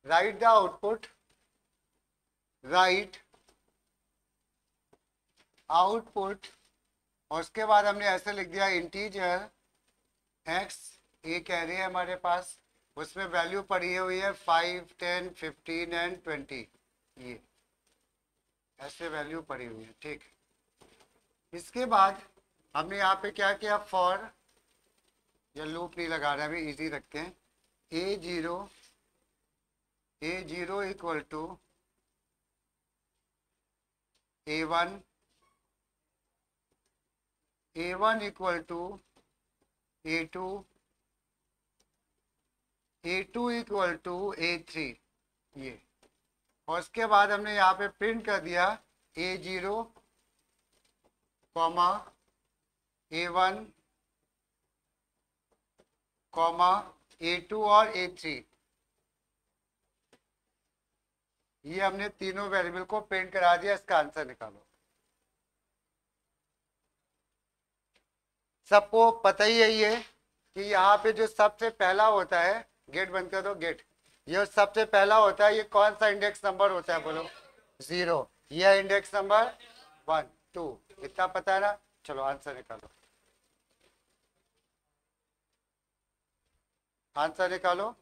Right the output, right output, और उसके बाद हमने ऐसे लिख दिया इंटीजर x, एक एरे है हमारे पास, उसमें वैल्यू पड़ी हुई है 5, 10, 15 एंड 20, ये ऐसे वैल्यू पड़ी हुई है। ठीक, इसके बाद हमने यहाँ पे क्या किया, फॉर, या लूप नहीं लगा रहे, अभी इजी रखते हैं, a0 equal to a1 equal to a2 equal to a3, ये, और उसके बाद हमने यहाँ पे प्रिंट कर दिया a0 comma a1 comma a2 और a3, ये हमने तीनों वेरिएबल को प्रिंट करा दिया। इसका आंसर निकालो। सबको पता ही है ये कि यहाँ पे जो सबसे पहला होता है, गेट बंद कर दो, गेट, ये सबसे पहला होता है, ये कौन सा इंडेक्स नंबर होता है, बोलो, 0, ये इंडेक्स नंबर 1, 2, इतना पता है ना। चलो आंसर निकालो, आंसर निकालो।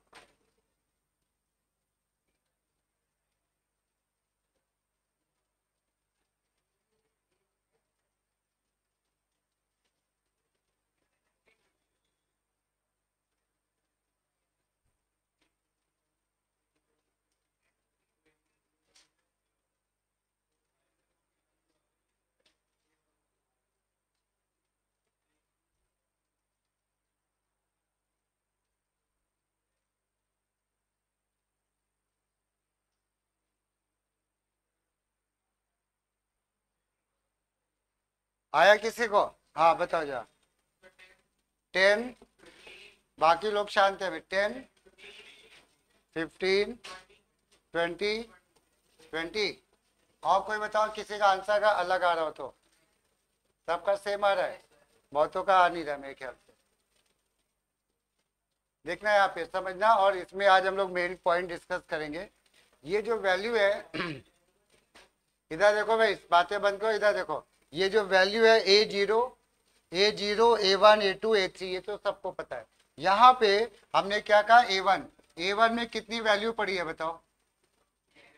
आया किसी को? हाँ बताओ जा। 10, बाकी लोग शांत है। 10, 15, 20, 20, और कोई बताओ किसी का आंसर का अलग आ रहा हो तो। सबका सेम आ रहा है, बहुतों का आ नहीं रहा मेरे ख्याल से। देखना यहाँ पे समझना, और इसमें आज हम लोग मेन पॉइंट डिस्कस करेंगे। ये जो वैल्यू है इधर देखो भाई, बातें बंद करो, इधर देखो, ये जो वैल्यू है a0, a1, a2, a3, ये तो सबको पता है। यहाँ पे हमने क्या कहा, a1 में कितनी वैल्यू पड़ी है बताओ।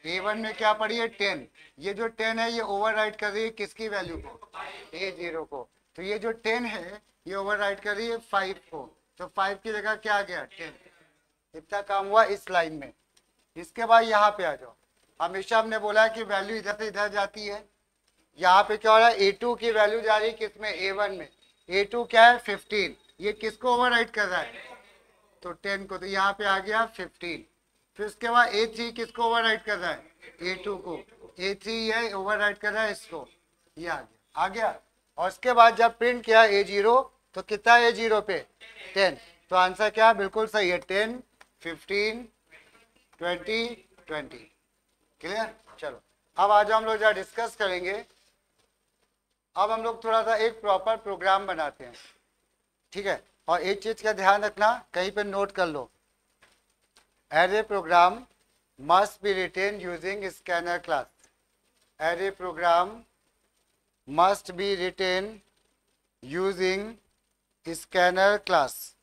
a1 में क्या पड़ी है, 10, ये जो 10 है ये ओवरराइट कर रही है किसकी वैल्यू को, a0 को, तो ये जो 10 है ये ओवरराइट कर रही है 5 को, तो 5 की जगह क्या आ गया, 10, इतना काम हुआ इस लाइन में। इसके बाद यहाँ पे आ जाओ, हमेशा हमने बोला है कि वैल्यू इधर से इधर जाती है। यहाँ पे क्या हो रहा है, a2 की वैल्यू जा रही है किसमें, a1 में, a2 क्या है 15, ये किसको ओवरराइट कर रहा है, तो 10 को, तो यहाँ पे आ गया 15। फिर उसके बाद a3 किसको ओवरराइट कर रहा है, a2 को, a3 ये ओवरराइट कर रहा है इसको, ये आ गया। और उसके बाद जब प्रिंट किया a0, तो कितना है a0 पे, 10, तो आंसर क्या, बिल्कुल सही है, 10, 15, 20, 20। क्लियर? चलो अब आज हम लोग जरा डिस्कस करेंगे। अब हम लोग थोड़ा सा एक प्रॉपर प्रोग्राम बनाते हैं, ठीक है। और एक चीज का ध्यान रखना, कहीं पे नोट कर लो, array program must be written using scanner class. Array program must be written using scanner class.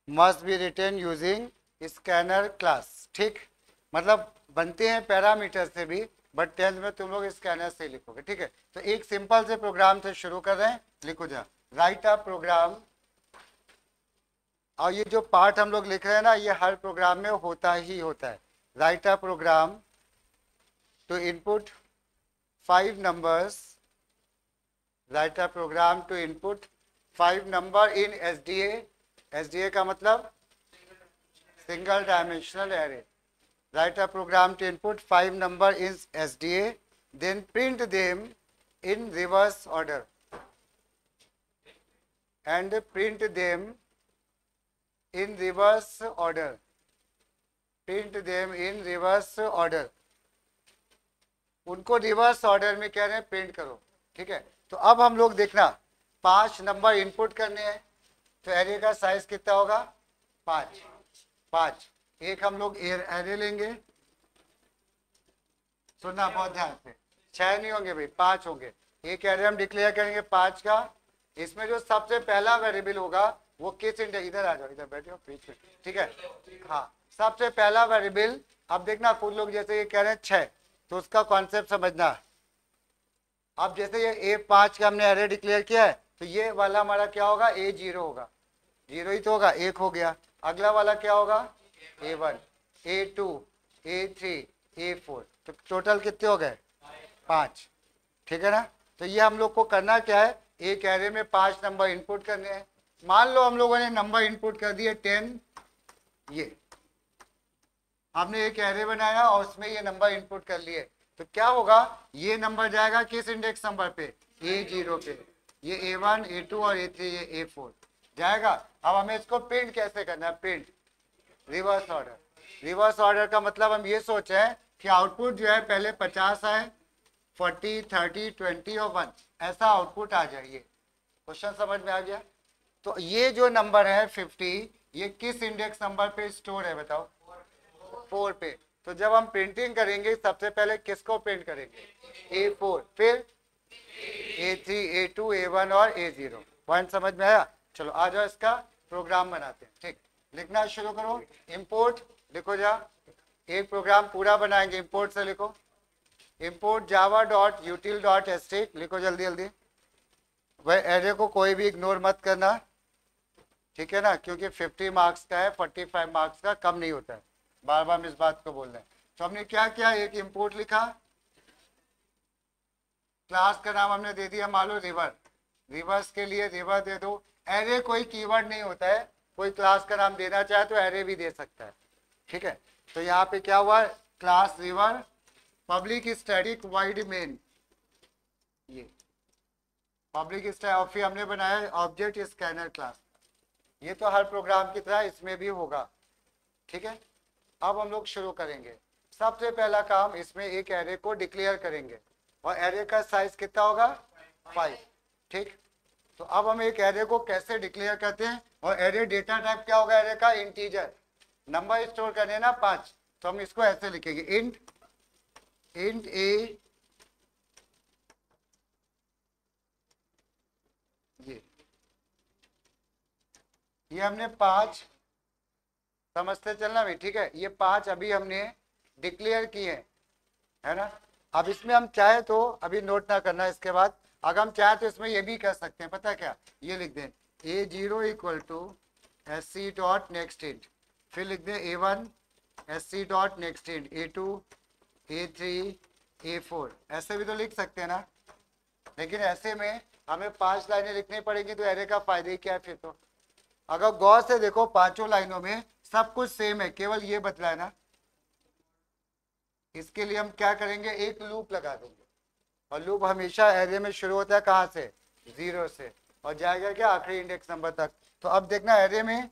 Must be written using scanner class. ठीक, मतलब बनते हैं पैरामीटर से भी, बट 10th में तुम लोग स्कैनर से लिखोगे, ठीक है। तो एक सिंपल से प्रोग्राम से शुरू कर रहे हैं, लिखो जा, राइट अ प्रोग्राम। और ये जो पार्ट हम लोग लिख रहे हैं ना, ये हर प्रोग्राम में होता ही होता है। Write a program to input 5 numbers, write a program to input 5 number in SDA। SDA का मतलब single dimensional array. Write a program to input 5 number in SDA, then print them in reverse order. And print them in reverse order. Print them in reverse order. उनको reverse order में कह रहे हैं print करो, ठीक है। तो अब हम लोग देखना 5 नंबर इनपुट करने हैं, तो एरे का साइज कितना होगा 5। 5 एक हम लोग एरे लेंगे, सुनना बहुत ध्यान से, 6 नहीं होंगे भाई, 5 होंगे। एक एरे हम डिक्लेयर करेंगे 5 का। इसमें जो सबसे पहला वेरिएबल होगा वो किस इंडेक्स, इधर आ जाओ, इधर बैठो बीच में, ठीक है। हाँ, सबसे पहला वेरिएबल, अब देखना कुछ लोग जैसे ये कह रहे हैं 6, तो उसका कॉन्सेप्ट समझना। अब जैसे ये A5 का हमने एरे डिक्लेयर किया है, तो ये वाला हमारा क्या होगा, A0 होगा, 0 ही तो होगा, 1 हो गया। अगला वाला क्या होगा, A1, A2, A3, A4, तो टोटल कितने हो गए 5, ठीक है ना। तो ये हम लोग को करना क्या है, एक एरे में 5 नंबर इनपुट करने हैं। मान लो हम लोगों ने नंबर इनपुट कर दिए 10, ये हमने एक एरे बनाया और उसमें ये नंबर इनपुट कर लिए, तो क्या होगा, ये नंबर जाएगा किस इंडेक्स नंबर पे, A0 पे, ये A1, A2 और A3, ये A4 जाएगा। अब हमें इसको प्रिंट कैसे करना है, print reverse order. Reverse order का मतलब हम ये सोचे हैं कि आउटपुट जो है पहले 50 आए, 40, 30, 20 और 1 ऐसा आउटपुट आ जाए। ये क्वेश्चन समझ में आ गया। तो ये जो नंबर है 50, ये किस इंडेक्स नंबर पे स्टोर है बताओ, 4 पे। तो जब हम प्रिंटिंग करेंगे सबसे पहले किसको प्रिंट करेंगे, A4, फिर A3, A2, A1 और A0। पॉइंट समझ में आया। चलो आ जाओ, इसका प्रोग्राम बनाते हैं। ठीक, लिखना शुरू करो। इंपोर्ट लिखो, जा एक प्रोग्राम पूरा बनाएंगे, इंपोर्ट से लिखो। इंपोर्ट java.util.string लिखो जल्दी जल्दी। वह एरे को कोई भी इग्नोर मत करना, ठीक है ना, क्योंकि 50 मार्क्स का है, 45 मार्क्स का कम नहीं होता है, बार बार हम इस बात को बोल रहे हैं। तो हमने क्या किया, एक इंपोर्ट लिखा, क्लास का नाम हमने दे दिया मान लो रिवर, रिवर्स के लिए रिवर दे दो। एरे कोई कीवर्ड नहीं होता है, कोई क्लास का नाम देना चाहे तो एरे भी दे सकता है, ठीक है। तो यहाँ पे क्या हुआ, class river public static wide main, ये पब्लिक स्टैटिक, और फिर हमने बनाया ऑब्जेक्ट स्कैनर क्लास। ये तो हर प्रोग्राम की तरह इसमें भी होगा, ठीक है। अब हम लोग शुरू करेंगे। सबसे पहला काम, इसमें एक एरे को डिक्लेयर करेंगे और एरे का साइज कितना होगा 5, ठीक। तो अब हम एक एरे को कैसे डिक्लेयर करते हैं, और एरे डेटा टाइप क्या होगा, एरे का इंटीजर, नंबर स्टोर करने ना 5, तो हम इसको ऐसे लिखेंगे, इंट ए, ये हमने 5, समझते चलना भी, ठीक है। ये 5 अभी हमने डिक्लेयर किए है ना। अब इसमें हम चाहे तो, अभी नोट ना करना, इसके बाद अगर हम चाहे तो इसमें ये भी कर सकते हैं, पता है क्या, ये लिख दें A0 equal to SC dot next int, फिर लिख दें A1 SC dot next int, A2, A3, A4, ऐसे भी तो लिख सकते हैं ना। लेकिन ऐसे में हमें 5 लाइनें लिखनी पड़ेगी, तो एरे का फायदा ही क्या है फिर। तो अगर गौर से देखो, 5 लाइनों में सब कुछ सेम है, केवल ये बदला है ना। इसके लिए हम क्या करेंगे, एक लूप लगा देंगे, और लूप हमेशा एरे में शुरू होता है कहाँ से, 0 से, और जाएगा क्या आखिरी इंडेक्स नंबर तक। तो अब देखना एरे में,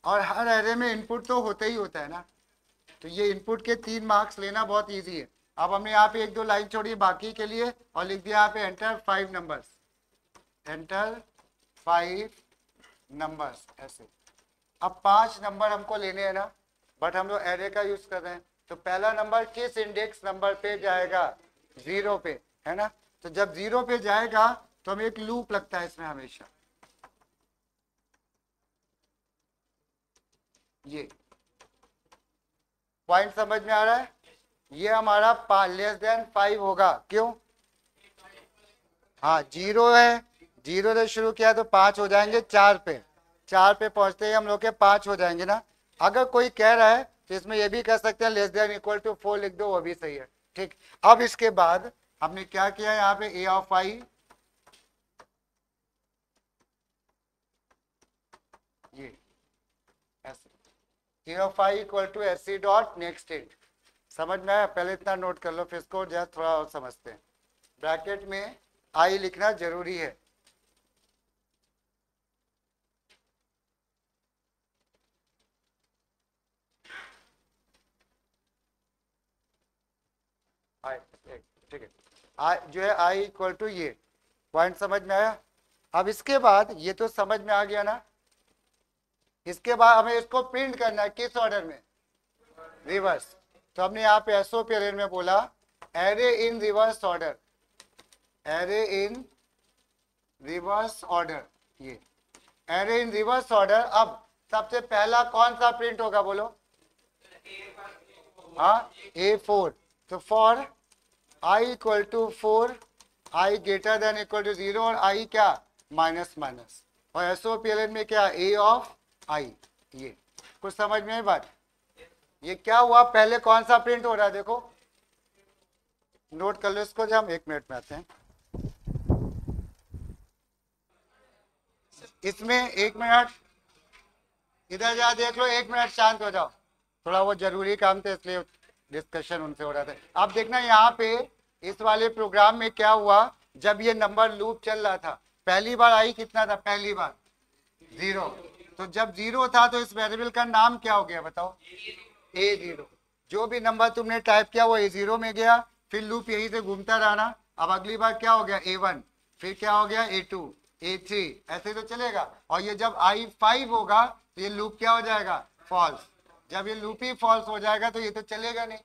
और हर एरे में इनपुट तो होता ही होता है ना, तो ये इनपुट के 3 मार्क्स लेना बहुत ईजी है। अब हमने यहाँ पे 1-2 लाइन छोड़ी बाकी के लिए, और लिख दिया यहाँ पे एंटर 5 नंबर्स, एंटर 5 नंबर्स, ऐसे। अब 5 नंबर हमको लेने हैं ना, बट हम लोग एरे का यूज कर रहे हैं, तो पहला नंबर किस इंडेक्स नंबर पे जाएगा, 0 पे, है ना। तो जब 0 पे जाएगा तो हम एक लूप लगता है इसमें हमेशा, ये पॉइंट समझ में आ रहा है। ये हमारा लेस देन 5 होगा, क्यों, हाँ 0 है, 0 से शुरू किया तो 5 हो जाएंगे, 4 पे, 4 पे पहुंचते ही हम लोग के 5 हो जाएंगे ना। अगर कोई कह रहा है तो इसमें ये भी कह सकते हैं लेस देन इक्वल टू 4 लिख दो, वो भी सही है, ठीक। अब इसके बाद हमने क्या किया, यहाँ पे A ऑफ I, ये ऐसे A of I equal to SC dot next int. समझ में आया, पहले इतना नोट कर लो, फिर इसको जो थोड़ा और समझते हैं। ब्रैकेट में I लिखना जरूरी है, ठीक है, आई जो है I इक्वल टू ये, पॉइंट समझ में आया। अब इसके बाद ये तो समझ में आ गया ना, इसके बाद हमें इसको प्रिंट करना है किस ऑर्डर में, रिवर्स। तो हमने यहाँ पे एसओपी अरेंज में बोला एरे इन रिवर्स ऑर्डर, एरे इन रिवर्स ऑर्डर, ये एरे इन रिवर्स ऑर्डर। अब सबसे पहला कौन सा प्रिंट होगा बोलो, हाँ A4। तो for i equal to 4, i greater than equal to 0 और i क्या माइनस माइनस, और एसओपीएलएन में क्या a ऑफ i। ये कुछ समझ में आई बात। ये क्या हुआ, पहले कौन सा प्रिंट हो रहा है देखो, नोट कर लो इसको, जब हम 1 मिनट में आते हैं इसमें। 1 मिनट इधर जा देख लो, 1 मिनट शांत हो जाओ, थोड़ा वो जरूरी काम था इसलिए डिस्कशन उनसे हो रहा था। अब देखना यहाँ पे इस वाले प्रोग्राम में क्या हुआ, जब ये नंबर लूप चल रहा था पहली बार आई कितना था, पहली बार 0। तो जब 0 था तो इस वेरिएबल का नाम क्या हो गया बताओ, A0। जो भी नंबर तुमने टाइप किया वो A0 में गया, फिर लूप यहीं से घूमता रहा ना। अब अगली बार क्या हो गया A1, फिर क्या हो गया A2, A3, ऐसे तो चलेगा। और ये जब I5 होगा तो ये लूप क्या हो जाएगा, फॉल्स। जब ये लूप ही फॉल्स हो जाएगा तो ये तो चलेगा नहीं।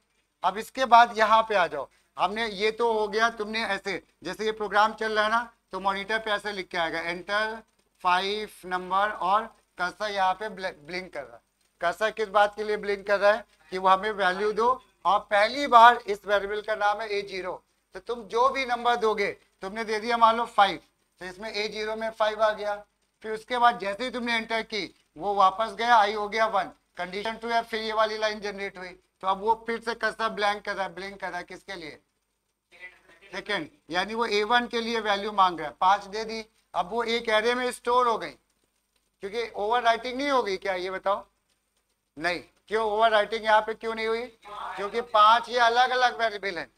अब इसके बाद यहाँ पे आ जाओ, हमने ये तो हो गया, तुमने ऐसे जैसे ये प्रोग्राम चल रहा है ना, तो मॉनिटर पे ऐसे लिख के आएगा एंटर 5 नंबर, और कर्सर यहाँ पे ब्लिंक कर रहा है। कर्सर किस बात के लिए ब्लिंक कर रहा है, कि वो हमें वैल्यू दो, और पहली बार इस वेरिएबल का नाम है A0। तो तुम जो भी नंबर दोगे, तुमने दे दिया मान लो 5, तो इसमें A0 में 5 आ गया। फिर उसके बाद जैसे ही तुमने एंटर की वो वापस गया, I हो गया 1, कंडीशन 2 है, फिर ये वाली लाइन जनरेट हुई। तो अब वो फिर से कर्सर ब्लैंक कर रहा है, ब्लिंक कर रहा है, किसके लिए, सेकेंड। यानी वो A1 के लिए वैल्यू मांग रहा है, 5 दे दी। अब वो एक एरे में स्टोर हो गई, क्योंकि ओवर राइटिंग नहीं होगी क्या, ये बताओ, नहीं। क्यों ओवर राइटिंग यहाँ पे क्यों नहीं हुई, क्योंकि 5 ये अलग अलग वेरिएबल है।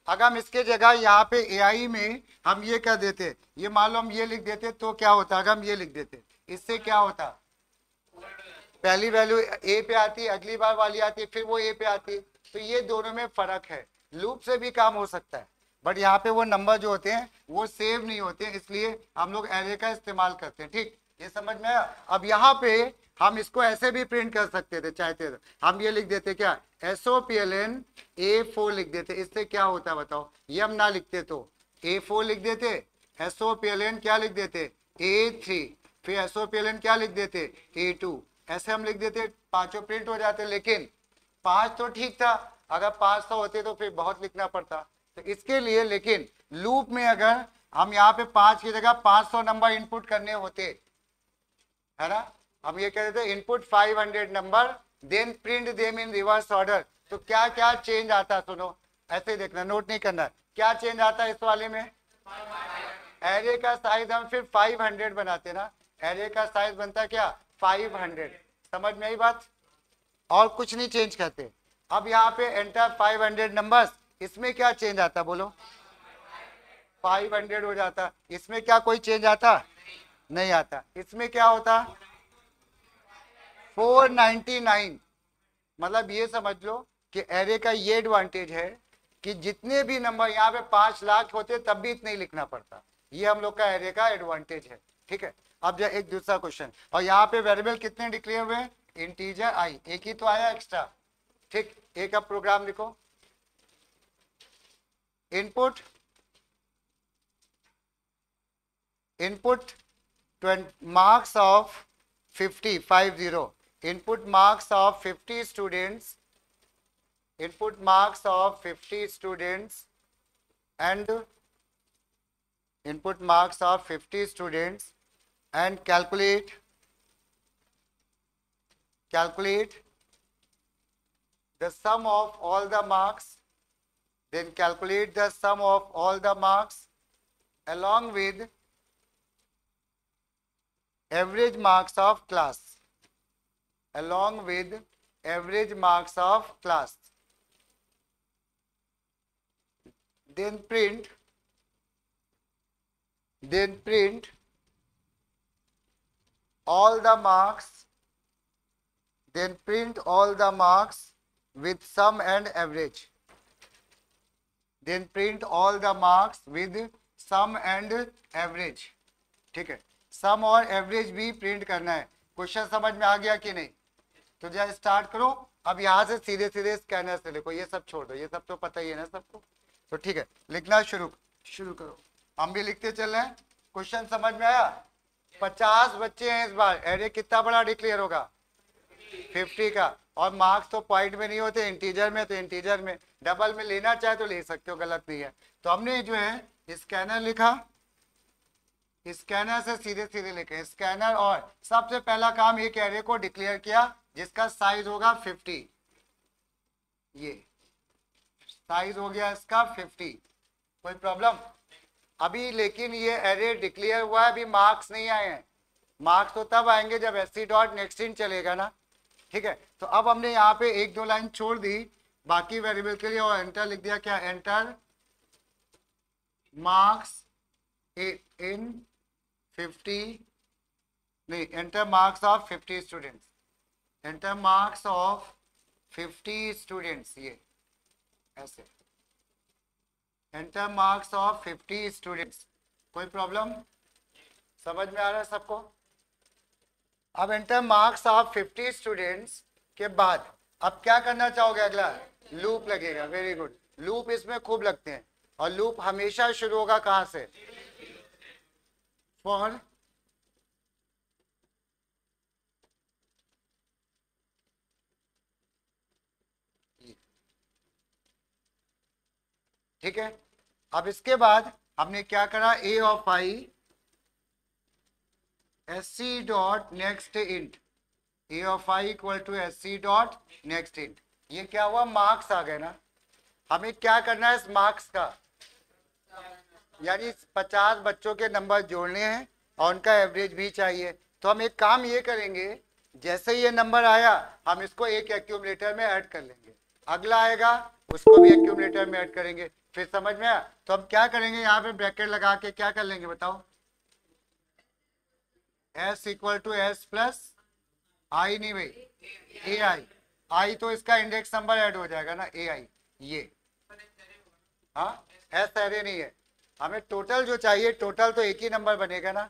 अगर हम इसके जगह यहाँ पे AI में हम ये कर देते, ये मान लो हम ये लिख देते, तो क्या होता, अगर हम ये लिख देते इससे क्या होता, पहली वैल्यू A पे आती, अगली बार वाली आती, फिर वो A पे आती। तो ये दोनों में फर्क है। लूप से भी काम हो सकता है, बट यहाँ पे वो नंबर जो होते हैं वो सेव नहीं होते, इसलिए हम लोग एरे का इस्तेमाल करते हैं। ठीक, ये समझ में आया। अब यहाँ पे हम इसको ऐसे भी प्रिंट कर सकते थे, चाहते थे हम ये लिख देते क्या, SOPLN A4 लिख देते। इससे क्या होता बताओ, ये हम ना लिखते तो A4 लिख देते, SOPLN क्या लिख देते A3, फिर SOPLN क्या लिख देते A2, ऐसे हम लिख देते, पांचों प्रिंट हो जाते। लेकिन 5 तो ठीक था, अगर 500 होते तो फिर बहुत लिखना पड़ता। तो इसके लिए, लेकिन लूप में अगर हम यहाँ पे 5 की जगह 500 नंबर इनपुट करने होते, है ना, हम ये कह रहे थे input 500 number then print them in reverse order, तो क्या क्या चेंज आता, सुनो ऐसे देखना, नोट नहीं करना, क्या चेंज आता है इस वाले में, एरे का साइज हम फिर 500 बनाते ना, एरे का साइज बनता क्या 500। समझ में आई बात, और कुछ नहीं चेंज करते। अब यहाँ पे एंटर 500 नंबर्स, इसमें क्या चेंज आता बोलो, 500 हो जाता। इसमें क्या कोई चेंज आता, नहीं आता। इसमें क्या होता 499। मतलब ये समझ लो कि एरे का ये एडवांटेज है कि जितने भी नंबर यहाँ पे 5 लाख होते तब भी इतने ही लिखना पड़ता। ये हम लोग का एरे का एडवांटेज है। ठीक है, अब जो एक दूसरा क्वेश्चन, और यहाँ पे वेरिएबल कितने डिक्लेयर हुए, इंटीजर I, एक ही तो आया एक्स्ट्रा। ठीक, एक अब प्रोग्राम लिखो, input marks of 50, input marks of 50 students, input marks of 50 students, and input marks of 50 students, and calculate the sum of all the marks, then calculate the sum of all the marks along with average marks of class, along with average marks of class, then print all the marks, then print all the marks with sum and average, then print all the marks with sum and average। ठीक है, सम और average भी print करना है, question समझ में आ गया कि नहीं? तो जरा स्टार्ट करो। अब यहाँ से सीधे सीधे स्कैनर से लिखो, ये सब छोड़ दो, ये सब तो पता ही है ना सबको। तो ठीक है, लिखना शुरू करो। हम भी लिखते चल रहे हैं। क्वेश्चन समझ में आया? 50 बच्चे हैं इस बार। एरे कितना बड़ा डिक्लेयर होगा? 50 का। और मार्क्स तो पॉइंट में नहीं होते, इंटीजर में। तो इंटीजर में डबल में लेना चाहे तो ले सकते हो, गलत नहीं है। तो हमने जो है स्कैनर लिखा, स्कैनर से सीधे सीधे लिखे स्कैनर। और सबसे पहला काम एक एरे को डिक्लेयर किया जिसका साइज होगा 50। ये साइज हो गया इसका 50। कोई प्रॉब्लम अभी? लेकिन ये एरे डिक्लेयर हुआ है, अभी मार्क्स नहीं आए हैं। मार्क्स तो तब आएंगे जब एससी डॉट नेक्स्ट इन चलेगा ना। ठीक है, तो अब हमने यहाँ पे एक दो लाइन छोड़ दी बाकी वेरिएबल के लिए और एंटर लिख दिया। क्या? एंटर मार्क्स इन 50, नहीं, enter marks of 50 students. Enter marks of 50 students, ये ऐसे एंटर मार्क्स ऑफ 50 स्टूडेंट्स। कोई प्रॉब्लम? समझ में आ रहा है सबको? अब एंटर मार्क्स ऑफ 50 स्टूडेंट्स के बाद अब क्या करना चाहोगे? अगला लूप लगेगा। वेरी गुड, लूप इसमें खूब लगते हैं। और लूप हमेशा शुरू होगा कहां से? फॉर ठीक है। अब इसके बाद हमने क्या करा? A of i s c dot next int, a of i equal to s c dot next int. ये क्या हुआ? मार्क्स आ गए ना। हमें क्या करना है इस मार्क्स का? यानी 50 बच्चों के नंबर जोड़ने हैं और उनका एवरेज भी चाहिए। तो हम एक काम ये करेंगे, जैसे ये नंबर आया हम इसको एक एक्यूमुलेटर में ऐड कर लेंगे, अगला आएगा उसको भी एक्यूमुलेटर में ऐड करेंगे। फिर समझ में आया? तो हम क्या करेंगे, यहाँ पे ब्रैकेट लगा के क्या कर लेंगे बताओ? s equal to s plus i, नहीं भाई, ए आई। आई तो इसका इंडेक्स नंबर ऐड हो जाएगा ना, ए आई। ये हाँ, एस एरे नहीं है, हमें टोटल जो चाहिए, टोटल तो एक ही नंबर बनेगा ना,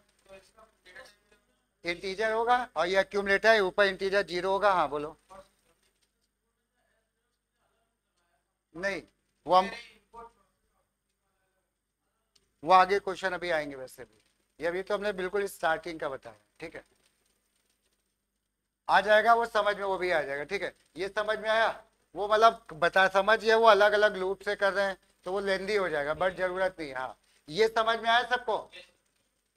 इंटीजर होगा। और ये एक्यूमुलेटर है, ऊपर इंटीजर 0 होगा। हाँ बोलो। नहीं, वो आगे क्वेश्चन अभी आएंगे वैसे भी, ये अभी तो हमने बिल्कुल स्टार्टिंग का बताया। ठीक है, आ जाएगा वो समझ में, वो भी आ जाएगा। ठीक है, ये समझ में आया? वो मतलब बता समझिए, वो अलग अलग लूप से कर रहे हैं तो वो लेंदी हो जाएगा, बट जरूरत नहीं। हाँ, ये समझ में आया सबको?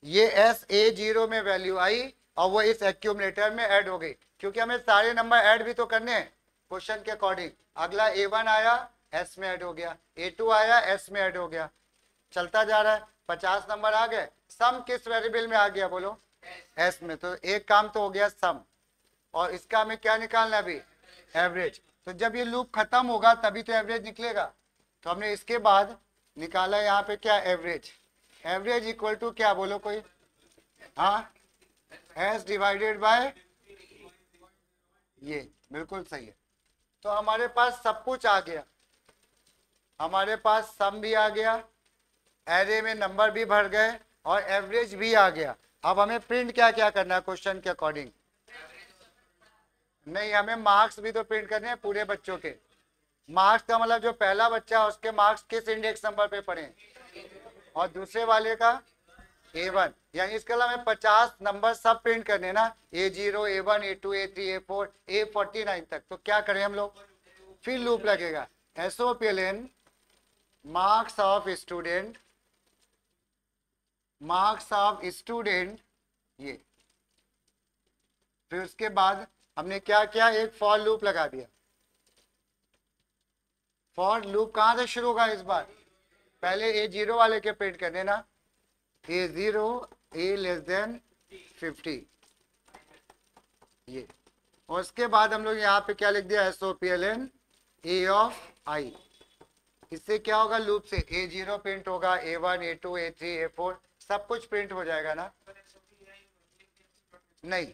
ये एस ए 0 में वैल्यू आई और वो इस एक्यूमुलेटर में ऐड हो गई, क्योंकि हमें सारे नंबर ऐड भी तो करने हैं क्वेश्चन के अकॉर्डिंग। अगला A1 आया, एस में ऐड हो गया, A2 आया, एस में ऐड हो गया, चलता जा रहा है। 50 नंबर आ गए। सम किस वेरिएबल में आ गया बोलो? एस में। तो एक काम तो हो गया सम, और इसका हमें क्या निकालना है अभी? एवरेज। तो जब ये लूप खत्म होगा तभी तो एवरेज निकलेगा। तो हमने इसके बाद निकाला यहाँ पे क्या? एवरेज। एवरेज इक्वल टू क्या बोलो कोई? हाँ, एस डिवाइडेड बाय, ये बिल्कुल सही है। तो हमारे पास सब कुछ आ गया, हमारे पास सम भी आ गया, एरे में नंबर भी भर गए और एवरेज भी आ गया। अब हमें प्रिंट क्या क्या करना है क्वेश्चन के अकॉर्डिंग? नहीं, हमें मार्क्स भी तो प्रिंट करने हैं पूरे बच्चों के। मार्क्स का मतलब जो पहला बच्चा है उसके मार्क्स किस इंडेक्स नंबर पे पढ़े, और दूसरे वाले का A1। यानी इसके अलावा हमें 50 नंबर सब प्रिंट करने ना, A0, A1, A2, A3, A4, A49 तक। तो क्या करें हम लोग? फिर लूप लगेगा, SOPLN marks of student, marks of student, ये। फिर उसके बाद हमने क्या किया? एक फॉर लूप लगा दिया। फॉर लूप कहां से शुरू होगा इस बार? पहले A0 वाले के प्रिंट करने ना, A0 A लेस देन 50, ये। और उसके बाद हम लोग यहाँ पे क्या लिख दिया? SOPLN A of I। इससे क्या होगा? लूप से A0 प्रिंट होगा, A1, A2, A3, A4 सब कुछ प्रिंट हो जाएगा ना। नहीं,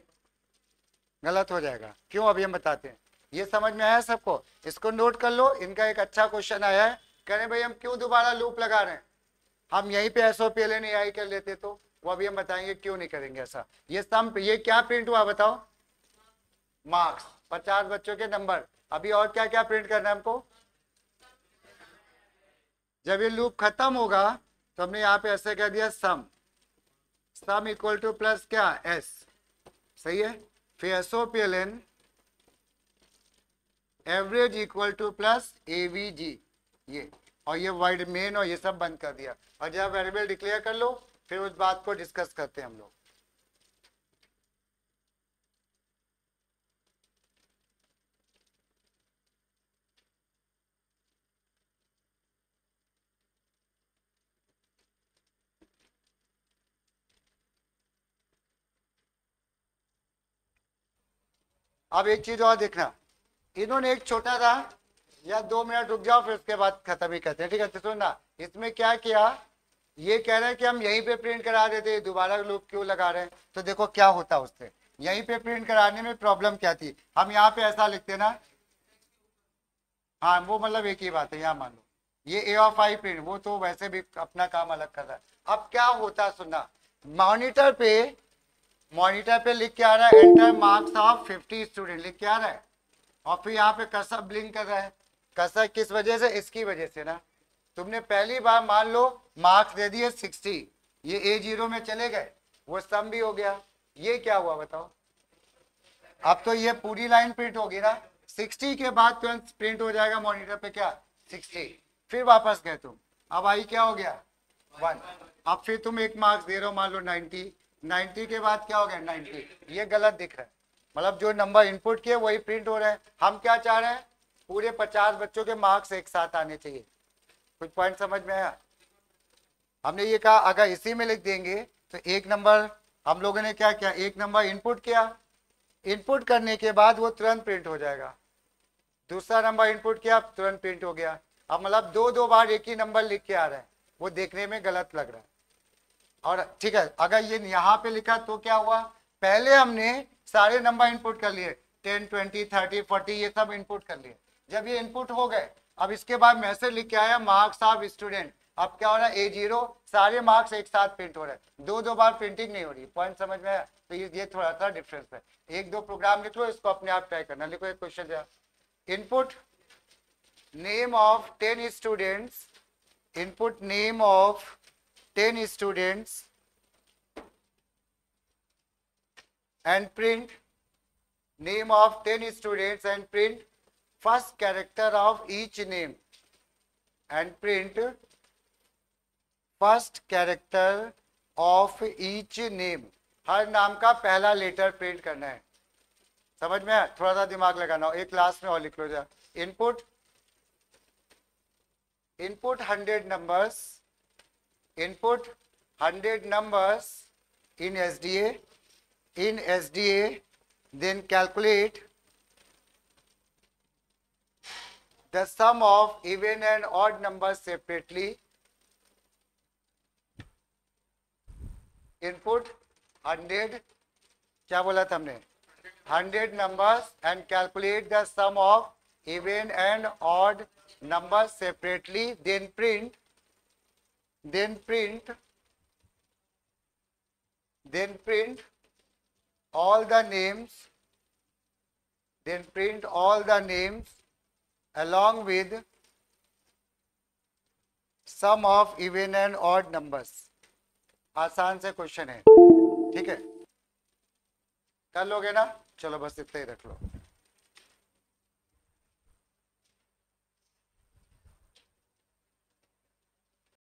गलत हो जाएगा। क्यों? अभी हम बताते हैं। ये समझ में आया सबको? इसको नोट कर लो, इनका एक अच्छा क्वेश्चन आया है, कह रहे भाई हम क्यों दोबारा लूप लगा रहे हैं, हम यहीं पे SOPLN AI कर लेते। तो वो अभी हम बताएंगे क्यों नहीं करेंगे ऐसा। ये सम, ये क्या प्रिंट हुआ बताओ, मार्क्स, 50 बच्चों के नंबर। अभी और क्या क्या प्रिंट करना है हमको। जब ये लूप खत्म होगा तो हमने यहाँ पे ऐसे कह दिया सम, सम इक्वल टू प्लस क्या एस, सही है। फिर SOPLN average equal two plus AVG, ये, और ये वाइड मेन और ये सब बंद कर दिया। और जब वेरिएबल डिक्लेयर कर लो फिर उस बात को डिस्कस करते हैं हम लोग। अब एक चीज और देखना, इन्होंने एक छोटा सा, या 2 मिनट रुक जाओ फिर उसके बाद खत्म ही करते हैं, ठीक है। तो सुनना, इसमें क्या किया, ये कह रहे हैं कि हम यहीं पे प्रिंट करा देते, दोबारा लूप क्यों लगा रहे हैं। तो देखो क्या होता उससे, यहीं पे प्रिंट कराने में प्रॉब्लम क्या थी, हम यहाँ पे ऐसा लिखते ना, हाँ वो मतलब एक ही बात है, यहाँ मान लो ये A of I प्रिंट, वो तो वैसे भी अपना काम अलग कर रहा है। अब क्या होता सुनना, मॉनिटर पे लिख के आ रहा है एंटर मार्क्स ऑफ 50 स्टूडेंट, लिख के आ रहा है, और फिर यहाँ पे कर्सर ब्लिंक कर रहा है। कर्सर किस वजह से, इसकी वजह से ना, तुमने पहली बार मान लो मार्क्स दे दिए 60, ये A0 में चले गए, वो सम भी हो गया, ये क्या हुआ बताओ। अब तो ये पूरी लाइन प्रिंट होगी ना, 60 के बाद तुरंत प्रिंट हो जाएगा मॉनिटर पे क्या 60, फिर वापस गए तुम, अब आई क्या हो गया 1, अब फिर तुम एक मार्क्स दे रहे हो मान लो 90, 90 के बाद क्या हो गया 90, ये गलत दिख रहा है, मतलब जो नंबर इनपुट किए वही प्रिंट हो रहे हैं। हम क्या चाह रहे हैं, पूरे 50 बच्चों के मार्क्स एक साथ आने चाहिए। कुछ पॉइंट समझ में आया। हमने ये कहा अगर इसी में लिख देंगे तो एक नंबर, हम लोगों ने क्या किया, एक नंबर इनपुट किया, इनपुट करने के बाद वो तुरंत प्रिंट हो जाएगा, दूसरा नंबर इनपुट किया तुरंत प्रिंट हो गया। अब मतलब दो बार एक ही नंबर लिख के आ रहा है, वो देखने में गलत लग रहा है। और ठीक है, अगर ये यहाँ पे लिखा तो क्या हुआ, पहले हमने सारे नंबर इनपुट कर लिए, 10 20 30 40 ये सब इनपुट कर लिए। जब ये इनपुट हो गए, अब इसके बाद मैसेज लिख के आया मार्क्स ऑफ स्टूडेंट, अब क्या हो रहा है A0, सारे मार्क्स एक साथ प्रिंट हो रहे हैं, दो बार प्रिंटिंग नहीं हो रही। पॉइंट समझ में आया। तो ये थोड़ा सा डिफरेंस है। एक दो प्रोग्राम लिख लो, इसको अपने आप ट्राई करना। लिखो एक question, input name of 10 students, input name of 10 students and print name of 10 students and print first character of each name and print first character of each name। हर नाम का पहला लेटर प्रिंट करना है। समझ में आया? थोड़ा सा दिमाग लगाना हो, एक क्लास में और लिख लो जा। Input 100 numbers, input 100 numbers in SDA, then calculate the sum of even and odd numbers separately, input 100, क्या बोला था हमने, 100 numbers and calculate the sum of even and odd numbers separately, then print all the names, along with sum of even and odd numbers। आसान से question है, ठीक है, कर लोगे ना। चलो बस इतना ही रख लो।